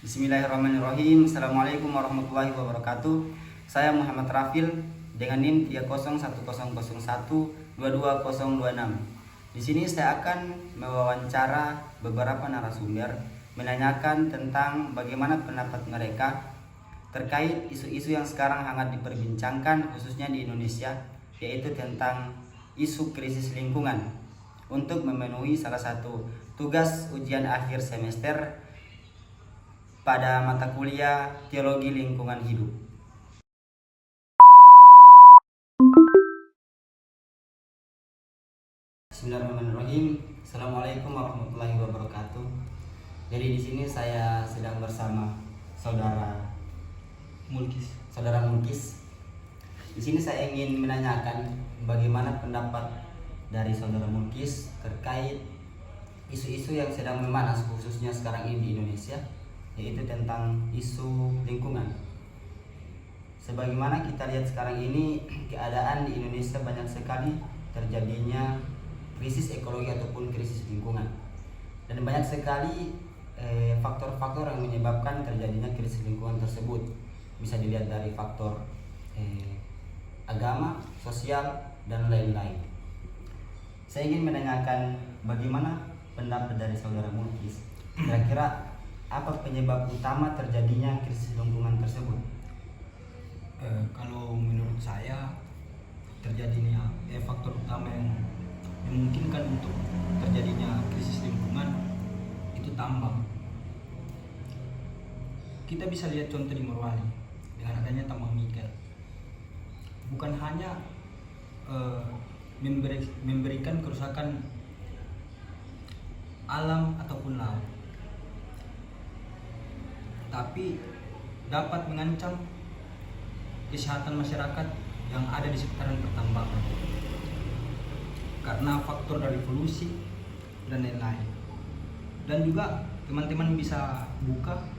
Bismillahirrahmanirrahim. Assalamualaikum warahmatullahi wabarakatuh. Saya Muhammad Rafil dengan NIM 301001222026. Di sini saya akan mewawancara beberapa narasumber menanyakan tentang bagaimana pendapat mereka terkait isu-isu yang sekarang hangat diperbincangkan khususnya di Indonesia, yaitu tentang isu krisis lingkungan untuk memenuhi salah satu tugas ujian akhir semester pada mata kuliah Teologi Lingkungan Hidup. Bismillahirrahmanirrahim. Assalamualaikum warahmatullahi wabarakatuh. Jadi di sini saya sedang bersama saudara Mulkis. Di sini saya ingin menanyakan bagaimana pendapat dari saudara Mulkis terkait isu-isu yang sedang memanas khususnya sekarang ini di Indonesia, yaitu tentang isu lingkungan. Sebagaimana kita lihat sekarang ini, keadaan di Indonesia banyak sekali terjadinya krisis ekologi ataupun krisis lingkungan, dan banyak sekali faktor-faktor yang menyebabkan terjadinya krisis lingkungan tersebut. Bisa dilihat dari faktor agama, sosial, dan lain-lain. Saya ingin menanyakan bagaimana pendapat dari saudara Mulkis, kira-kira apa penyebab utama terjadinya krisis lingkungan tersebut? Kalau menurut saya terjadinya faktor utama yang memungkinkan untuk terjadinya krisis lingkungan itu tambang. Kita bisa lihat contoh di Morowali dengan adanya tambang nikel. Bukan hanya memberikan kerusakan alam ataupun laut, tapi dapat mengancam kesehatan masyarakat yang ada di sekitaran pertambangan karena faktor dari polusi dan lain-lain. Dan juga teman-teman bisa buka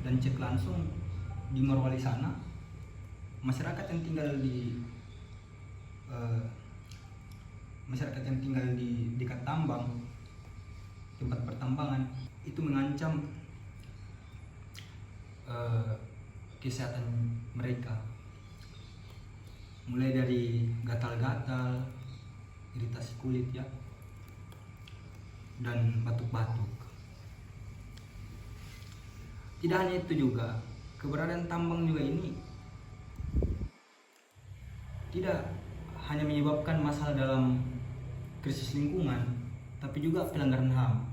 dan cek langsung di Morowali sana, masyarakat yang tinggal di dekat tambang, tempat pertambangan, itu mengancam kesehatan mereka, mulai dari gatal-gatal, iritasi kulit ya, dan batuk-batuk. Tidak hanya itu juga, keberadaan tambang juga ini tidak hanya menyebabkan masalah dalam krisis lingkungan, tapi juga pelanggaran HAM,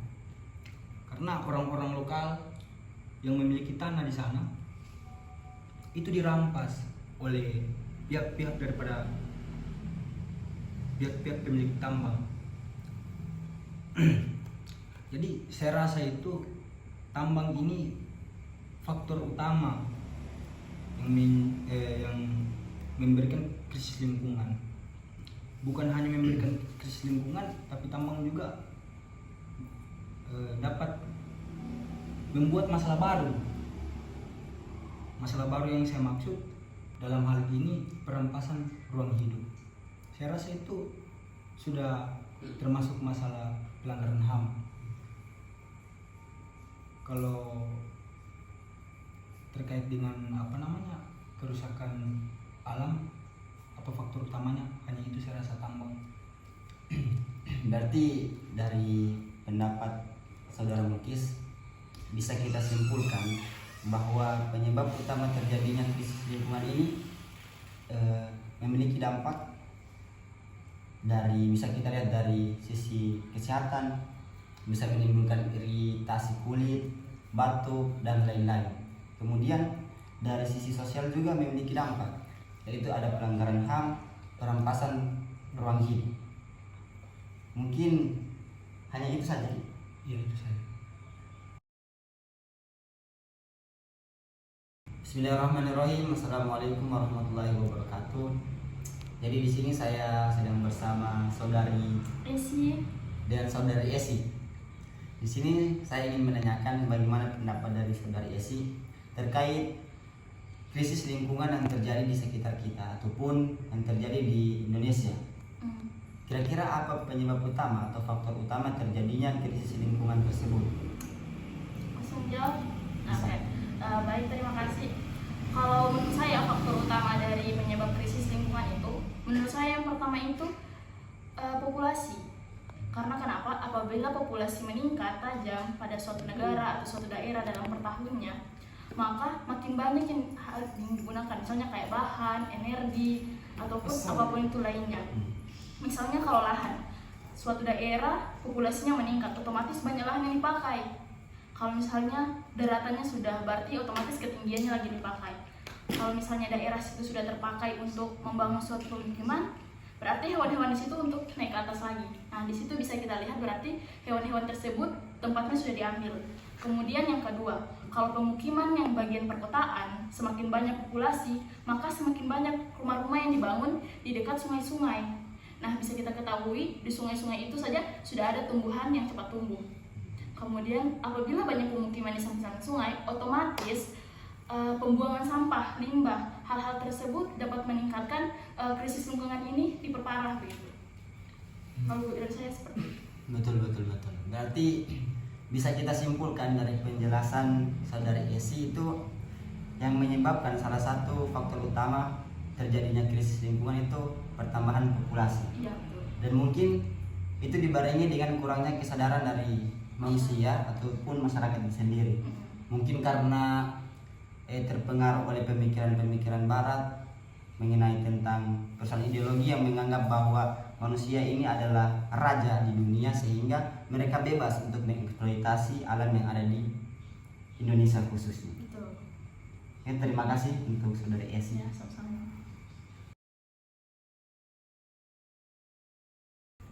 karena orang-orang lokal yang memiliki tanah di sana itu dirampas oleh pihak-pihak pemilik tambang. Jadi saya rasa itu tambang ini faktor utama yang memberikan krisis lingkungan. Bukan hanya memberikan krisis lingkungan, tapi tambang juga dapat membuat masalah baru. Masalah baru yang saya maksud dalam hal ini perampasan ruang hidup. Saya rasa itu sudah termasuk masalah pelanggaran HAM. Kalau terkait dengan kerusakan alam, apa faktor utamanya, hanya itu saya rasa tambang. Berarti dari pendapat saudara Mulkis bisa kita simpulkan bahwa penyebab utama terjadinya krisis lingkungan ini memiliki dampak dari, bisa kita lihat dari sisi kesehatan, bisa menimbulkan iritasi kulit, batuk, dan lain-lain. Kemudian dari sisi sosial juga memiliki dampak, yaitu ada pelanggaran HAM, perampasan ruang hidup. Mungkin hanya itu saja. Iya, itu saja. Bismillahirrahmanirrahim. Assalamualaikum warahmatullahi wabarakatuh. Jadi di sini saya sedang bersama saudari Esi dan saudari Esi. Di sini saya ingin menanyakan bagaimana pendapat dari saudari Esi terkait krisis lingkungan yang terjadi di sekitar kita ataupun yang terjadi di Indonesia. Kira-kira apa penyebab utama atau faktor utama terjadinya krisis lingkungan tersebut? langsung jawab. Bisa. Oke. Baik, terima kasih. Kalau menurut saya faktor utama dari penyebab krisis lingkungan itu, menurut saya yang pertama itu populasi. Karena kenapa? Apabila populasi meningkat tajam pada suatu negara atau suatu daerah dalam per tahunnya, maka makin banyak yang digunakan, misalnya kayak bahan, energi, ataupun apapun itu lainnya. Misalnya kalau lahan, suatu daerah populasinya meningkat, otomatis banyak lahan yang dipakai. Kalau misalnya daratannya sudah, berarti otomatis ketinggiannya lagi dipakai. Kalau misalnya daerah situ sudah terpakai untuk membangun suatu pemukiman, berarti hewan-hewan di situ untuk naik ke atas lagi. Nah, di situ bisa kita lihat berarti hewan-hewan tersebut tempatnya sudah diambil. Kemudian yang kedua, kalau pemukiman yang bagian perkotaan semakin banyak populasi, maka semakin banyak rumah-rumah yang dibangun di dekat sungai-sungai. Nah, bisa kita ketahui di sungai-sungai itu saja sudah ada tumbuhan yang cepat tumbuh. Kemudian apabila banyak pemukiman di samping sungai, otomatis pembuangan sampah, limbah, hal-hal tersebut dapat meningkatkan krisis lingkungan ini diperparah begitu. Kalau dari saya seperti itu. Betul. Berarti bisa kita simpulkan dari penjelasan Saudari Esi itu yang menyebabkan salah satu faktor utama terjadinya krisis lingkungan itu pertambahan populasi. Iya, betul. Dan mungkin itu dibarengi dengan kurangnya kesadaran dari manusia ataupun masyarakat itu sendiri. Mungkin karena terpengaruh oleh pemikiran-pemikiran barat mengenai tentang persoalan ideologi yang menganggap bahwa manusia ini adalah raja di dunia, sehingga mereka bebas untuk mengeksploitasi alam yang ada di Indonesia khususnya. Betul. Ya, terima kasih untuk Saudari Esi. Ya, sama-sama.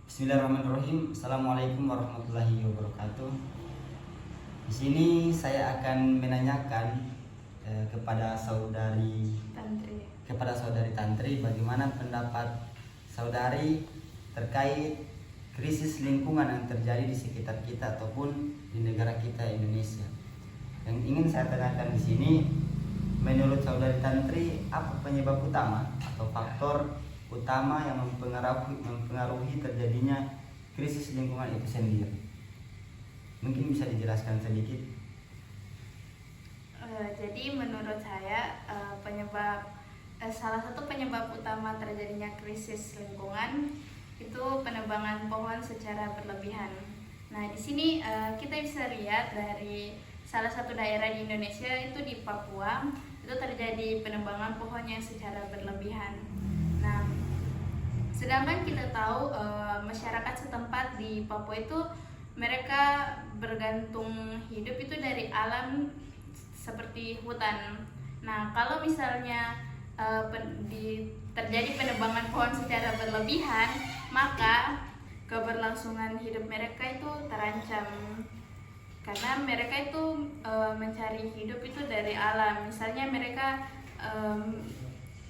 Bismillahirrahmanirrahim. Assalamualaikum warahmatullahi wabarakatuh. Di sini saya akan menanyakan kepada Saudari Tantri bagaimana pendapat Saudari terkait krisis lingkungan yang terjadi di sekitar kita ataupun di negara kita Indonesia. Yang ingin saya tanyakan di sini, menurut Saudari Tantri, apa penyebab utama atau faktor utama yang mempengaruhi terjadinya krisis lingkungan itu sendiri? Mungkin bisa dijelaskan sedikit. Jadi menurut saya salah satu penyebab utama terjadinya krisis lingkungan itu penebangan pohon secara berlebihan. Nah, di sini kita bisa lihat dari salah satu daerah di Indonesia, itu di Papua, itu terjadi penebangan pohon yang secara berlebihan. Nah, sedangkan kita tahu masyarakat setempat di Papua itu mereka bergantung hidup itu dari alam seperti hutan. Nah, kalau misalnya terjadi penebangan pohon secara berlebihan, maka keberlangsungan hidup mereka itu terancam. Karena mereka itu mencari hidup itu dari alam. Misalnya mereka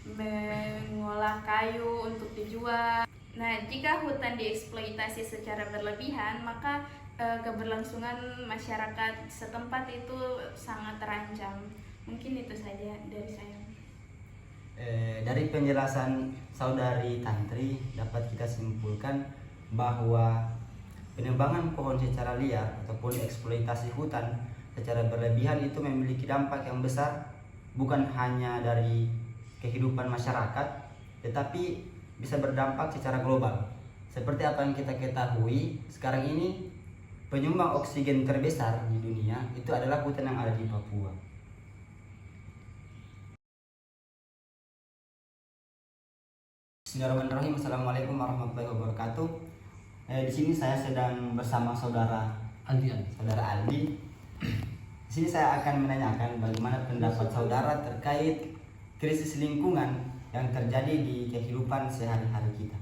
mengolah kayu untuk dijual. Nah, jika hutan dieksploitasi secara berlebihan, maka keberlangsungan masyarakat setempat itu sangat terancam. Mungkin itu saja dari saya. Dari penjelasan Saudari Tantri dapat kita simpulkan bahwa penebangan pohon secara liar ataupun eksploitasi hutan secara berlebihan itu memiliki dampak yang besar, bukan hanya dari kehidupan masyarakat, tetapi bisa berdampak secara global. Seperti apa yang kita ketahui sekarang ini, penyumbang oksigen terbesar di dunia itu adalah hutan yang ada di Papua. Bismillahirrahmanirrahim. Assalamualaikum warahmatullahi wabarakatuh. Di sini saya sedang bersama Saudara Aldi. Di sini saya akan menanyakan bagaimana pendapat saudara terkait krisis lingkungan yang terjadi di kehidupan sehari-hari kita.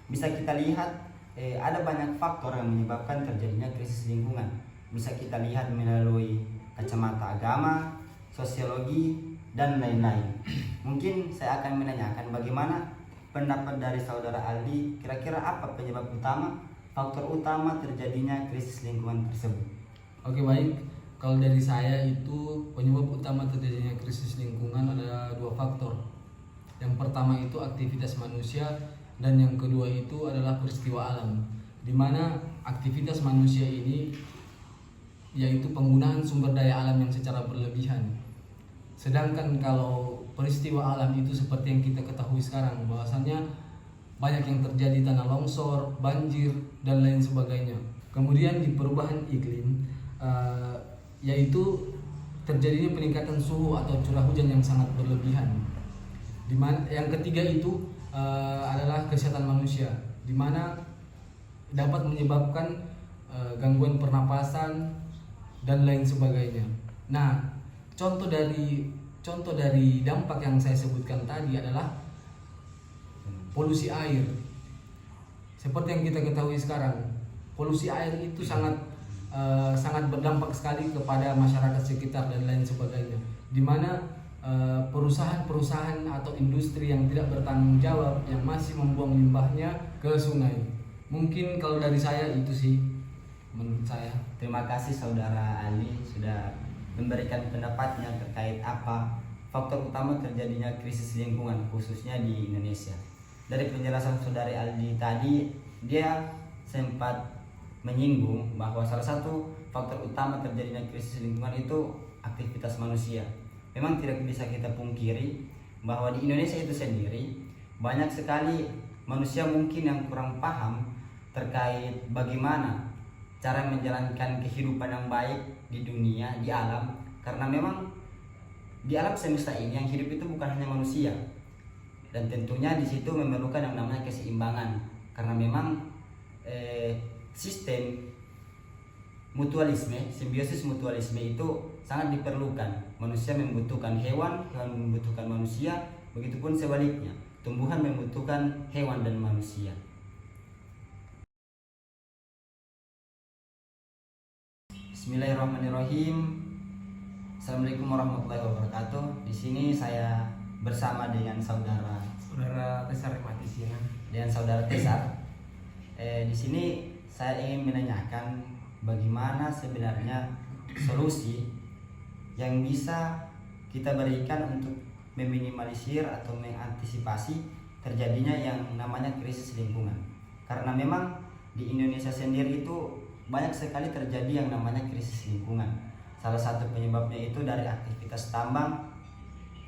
Bisa kita lihat ada banyak faktor yang menyebabkan terjadinya krisis lingkungan. Bisa kita lihat melalui kacamata agama, sosiologi, dan lain-lain. Mungkin saya akan menanyakan bagaimana pendapat dari Saudara Aldi, kira-kira apa penyebab utama, faktor utama terjadinya krisis lingkungan tersebut? Oke, baik. Kalau dari saya itu penyebab utama terjadinya krisis lingkungan ada dua faktor. Yang pertama itu aktivitas manusia, dan yang kedua itu adalah peristiwa alam, di mana aktivitas manusia ini yaitu penggunaan sumber daya alam yang secara berlebihan. Sedangkan kalau peristiwa alam itu seperti yang kita ketahui sekarang, bahwasanya banyak yang terjadi tanah longsor, banjir, dan lain sebagainya. Kemudian di perubahan iklim, yaitu terjadinya peningkatan suhu atau curah hujan yang sangat berlebihan. Yang ketiga itu adalah kesehatan manusia, di mana dapat menyebabkan gangguan pernapasan dan lain sebagainya. Nah, contoh dari dampak yang saya sebutkan tadi adalah polusi air. Seperti yang kita ketahui sekarang, polusi air itu sangat berdampak sekali kepada masyarakat sekitar dan lain sebagainya. Di mana perusahaan-perusahaan atau industri yang tidak bertanggung jawab yang masih membuang limbahnya ke sungai. Mungkin kalau dari saya itu sih menurut saya. Terima kasih Saudara Ali sudah memberikan pendapatnya terkait apa faktor utama terjadinya krisis lingkungan khususnya di Indonesia. Dari penjelasan Saudari Aldi tadi, dia sempat menyinggung bahwa salah satu faktor utama terjadinya krisis lingkungan itu aktivitas manusia. Memang tidak bisa kita pungkiri bahwa di Indonesia itu sendiri banyak sekali manusia mungkin yang kurang paham terkait bagaimana cara menjalankan kehidupan yang baik di dunia, di alam. Karena memang di alam semesta ini yang hidup itu bukan hanya manusia, dan tentunya di situ memerlukan yang namanya keseimbangan. Karena memang sistem mutualisme, simbiosis mutualisme itu sangat diperlukan. Manusia membutuhkan hewan, hewan membutuhkan manusia, begitupun sebaliknya, tumbuhan membutuhkan hewan dan manusia. Bismillahirrahmanirrahim. Assalamualaikum warahmatullahi wabarakatuh. Di sini saya bersama dengan saudara Tesar Matisina. dengan saudara Tesar. Di sini saya ingin menanyakan bagaimana sebenarnya solusi yang bisa kita berikan untuk meminimalisir atau mengantisipasi terjadinya yang namanya krisis lingkungan. Karena memang di Indonesia sendiri itu banyak sekali terjadi yang namanya krisis lingkungan. Salah satu penyebabnya itu dari aktivitas tambang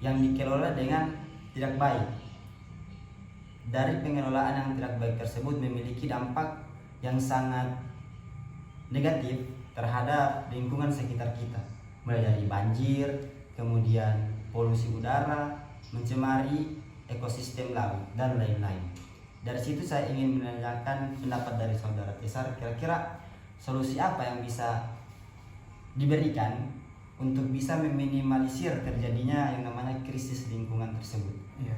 yang dikelola dengan tidak baik. Dari pengelolaan yang tidak baik tersebut memiliki dampak yang sangat negatif terhadap lingkungan sekitar kita, mulai dari banjir, kemudian polusi udara, mencemari ekosistem laut, dan lain-lain. Dari situ saya ingin menanyakan pendapat dari saudara Tesar, kira-kira solusi apa yang bisa diberikan untuk bisa meminimalisir terjadinya yang namanya krisis lingkungan tersebut? Iya.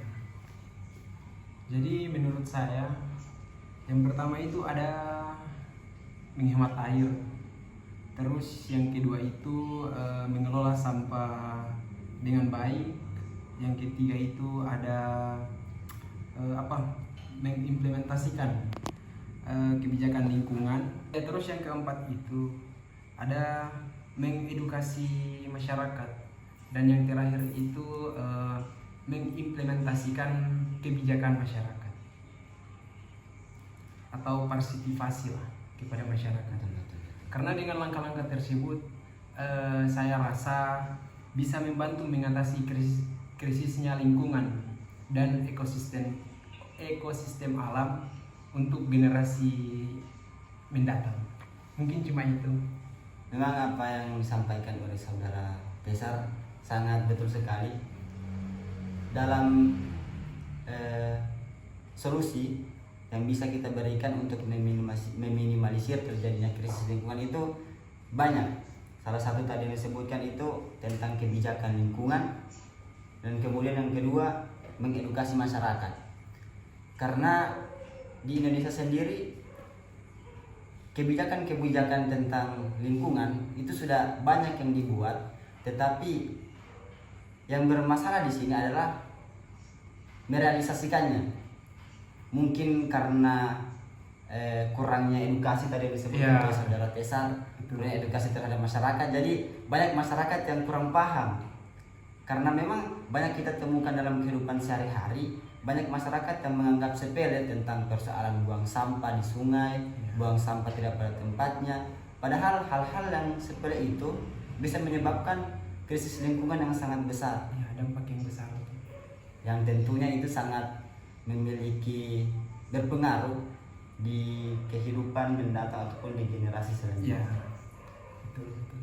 Jadi menurut saya yang pertama itu ada menghemat air. Terus yang kedua itu mengelola sampah dengan baik. Yang ketiga itu ada mengimplementasikan kebijakan lingkungan. Terus yang keempat itu ada mengedukasi masyarakat, dan yang terakhir itu mengimplementasikan kebijakan masyarakat atau partisipasi lah kepada masyarakat. Karena dengan langkah-langkah tersebut saya rasa bisa membantu mengatasi krisisnya lingkungan dan ekosistem alam untuk generasi mendatang. Mungkin cuma itu. Memang apa yang disampaikan oleh saudara Tesar sangat betul sekali. Dalam solusi yang bisa kita berikan untuk meminimalisir terjadinya krisis lingkungan itu banyak. Salah satu tadi yang disebutkan itu tentang kebijakan lingkungan, dan kemudian yang kedua mengedukasi masyarakat. Karena di Indonesia sendiri kebijakan-kebijakan tentang lingkungan itu sudah banyak yang dibuat, tetapi yang bermasalah di sini adalah merealisasikannya. Mungkin karena kurangnya edukasi tadi disebutkan oleh saudara Tesar, kurangnya edukasi terhadap masyarakat. Jadi banyak masyarakat yang kurang paham. Karena memang banyak kita temukan dalam kehidupan sehari-hari, banyak masyarakat yang menganggap sepele tentang persoalan buang sampah di sungai, buang sampah tidak pada tempatnya. Padahal hal-hal yang sepele itu bisa menyebabkan krisis lingkungan yang sangat besar, Ya, dampak yang besar. yang tentunya itu sangat memiliki berpengaruh di kehidupan mendatang ataupun di generasi Ya, selanjutnya. betul betul.